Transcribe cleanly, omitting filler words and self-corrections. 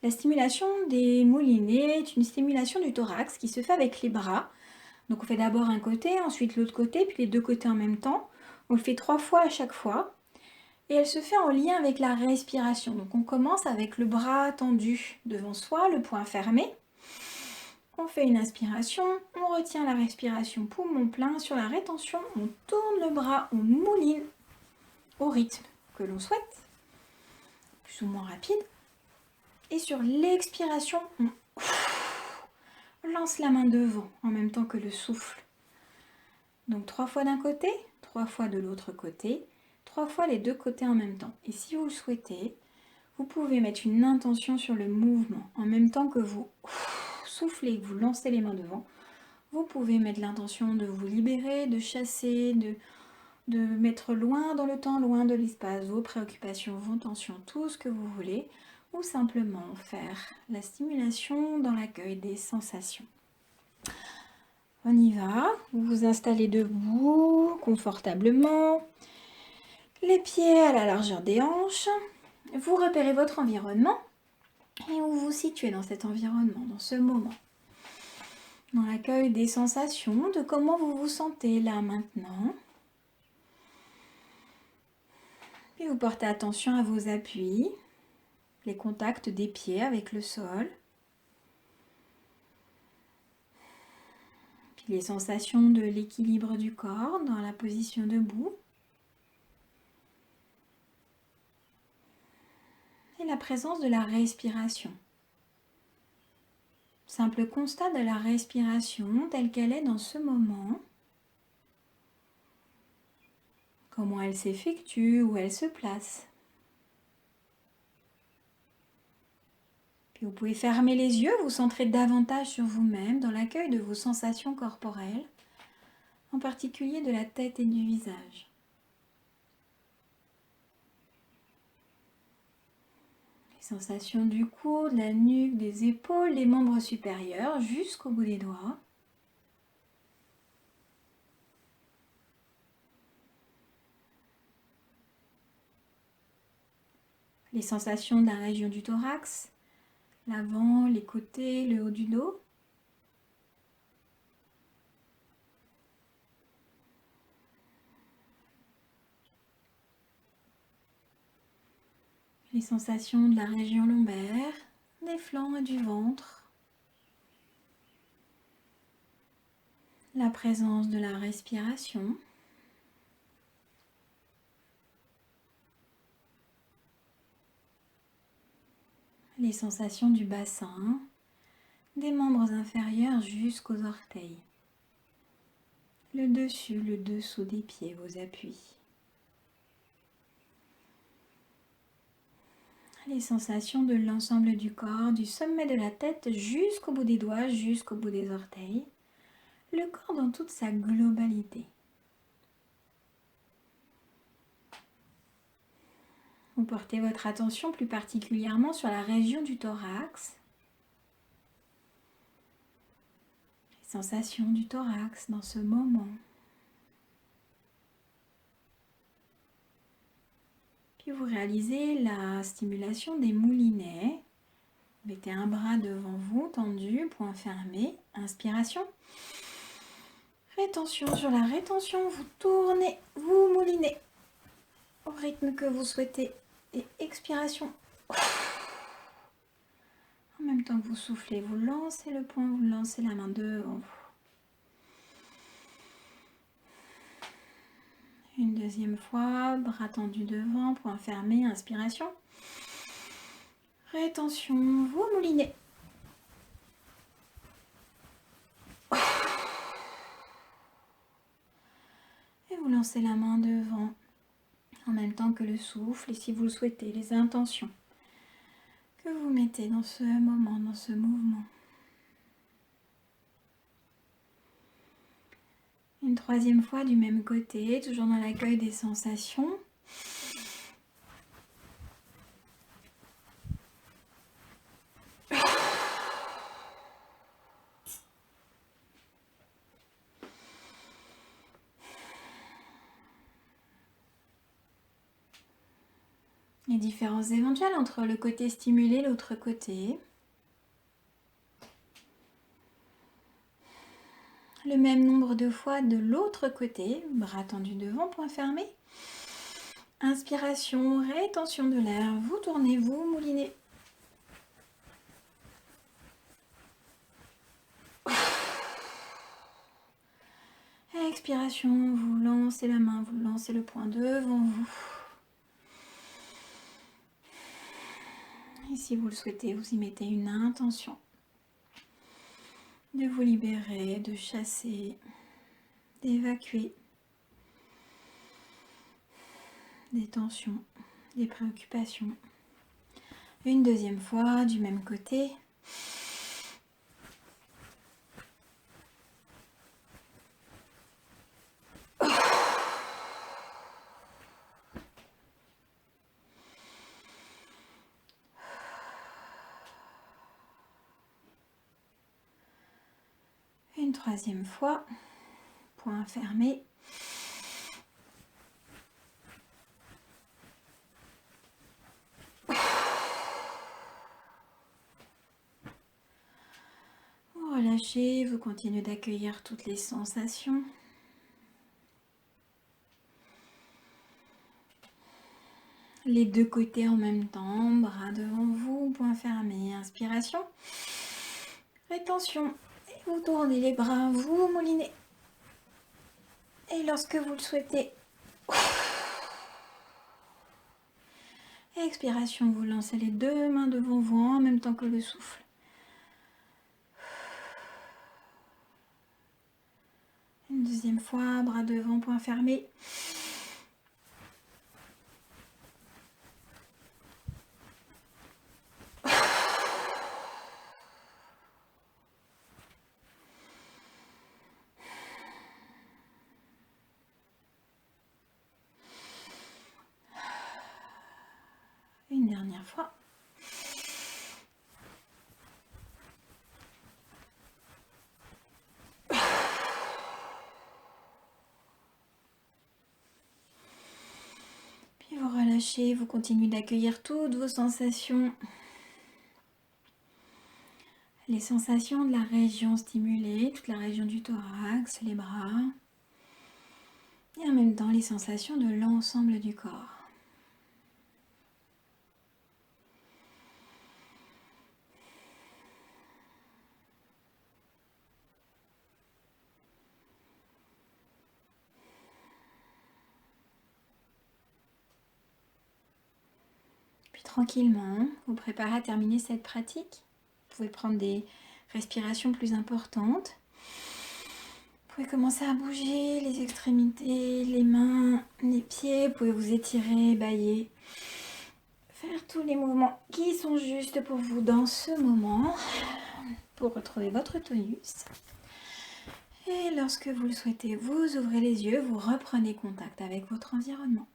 La stimulation des moulinets est une stimulation du thorax qui se fait avec les bras. Donc on fait d'abord un côté, ensuite l'autre côté, puis les deux côtés en même temps. On le fait 3 fois à chaque fois. Et elle se fait en lien avec la respiration. Donc on commence avec le bras tendu devant soi, le poing fermé. On fait une inspiration, on retient la respiration poumon plein. Sur la rétention, on tourne le bras, on mouline au rythme que l'on souhaite, plus ou moins rapide. Et sur l'expiration, on lance la main devant en même temps que le souffle. Donc 3 fois d'un côté, 3 fois de l'autre côté, 3 fois les deux côtés en même temps. Et si vous le souhaitez, vous pouvez mettre une intention sur le mouvement. En même temps que vous soufflez, que vous lancez les mains devant, vous pouvez mettre l'intention de vous libérer, de chasser, de mettre loin dans le temps, loin de l'espace, vos préoccupations, vos tensions, tout ce que vous voulez, ou simplement faire la stimulation dans l'accueil des sensations. On y va, vous vous installez debout, confortablement, les pieds à la largeur des hanches, vous repérez votre environnement et où vous vous situez dans cet environnement, dans ce moment. Dans l'accueil des sensations, de comment vous vous sentez là maintenant. Puis vous portez attention à vos appuis, les contacts des pieds avec le sol. Puis les sensations de l'équilibre du corps dans la position debout. Et la présence de la respiration. Simple constat de la respiration telle qu'elle est dans ce moment. Comment elle s'effectue, où elle se place. Puis vous pouvez fermer les yeux, vous centrer davantage sur vous-même dans l'accueil de vos sensations corporelles, en particulier de la tête et du visage. Les sensations du cou, de la nuque, des épaules, des membres supérieurs jusqu'au bout des doigts. Les sensations de la région du thorax, l'avant, les côtés, le haut du dos. Les sensations de la région lombaire, des flancs et du ventre. La présence de la respiration. Les sensations du bassin, des membres inférieurs jusqu'aux orteils. Le dessus, le dessous des pieds, vos appuis. Les sensations de l'ensemble du corps, du sommet de la tête jusqu'au bout des doigts, jusqu'au bout des orteils. Le corps dans toute sa globalité. Vous portez votre attention plus particulièrement sur la région du thorax. Les sensations du thorax dans ce moment. Puis vous réalisez la stimulation des moulinets. Mettez un bras devant vous, tendu, poing fermé. Inspiration. Rétention sur la rétention, vous tournez, vous moulinez au rythme que vous souhaitez. Et expiration. En même temps que vous soufflez, vous lancez le poing, vous lancez la main devant vous. Une deuxième fois, bras tendu devant, poing fermé, inspiration. Rétention, vous moulinez. Et vous lancez la main devant en même temps que le souffle et si vous le souhaitez, les intentions que vous mettez dans ce moment, dans ce mouvement. Une troisième fois du même côté, toujours dans l'accueil des sensations. Les différences éventuelles entre le côté stimulé et l'autre côté. Le même nombre de fois de l'autre côté, bras tendus devant, poings fermés. Inspiration, rétention de l'air, vous tournez, vous moulinez. Expiration, vous lancez la main, vous lancez le poing devant vous. Et si vous le souhaitez, vous y mettez une intention de vous libérer, de chasser, d'évacuer des tensions, des préoccupations. Une deuxième fois, du même côté. Une troisième fois, poing fermé. Vous relâchez, vous continuez d'accueillir toutes les sensations. Les deux côtés en même temps, bras devant vous, poings fermés, inspiration, rétention, et vous tournez les bras, vous moulinez. Et lorsque vous le souhaitez, expiration, vous lancez les deux mains devant vous en même temps que le souffle. Une deuxième fois, bras devant, poings fermés. Une dernière fois. Puis vous relâchez, vous continuez d'accueillir toutes vos sensations. Les sensations de la région stimulée, toute la région du thorax, les bras. Et en même temps, les sensations de l'ensemble du corps. Puis tranquillement, vous préparez à terminer cette pratique. Vous pouvez prendre des respirations plus importantes. Vous pouvez commencer à bouger les extrémités, les mains, les pieds. Vous pouvez vous étirer, bâiller. Faire tous les mouvements qui sont justes pour vous dans ce moment. Pour retrouver votre tonus. Et lorsque vous le souhaitez, vous ouvrez les yeux, vous reprenez contact avec votre environnement.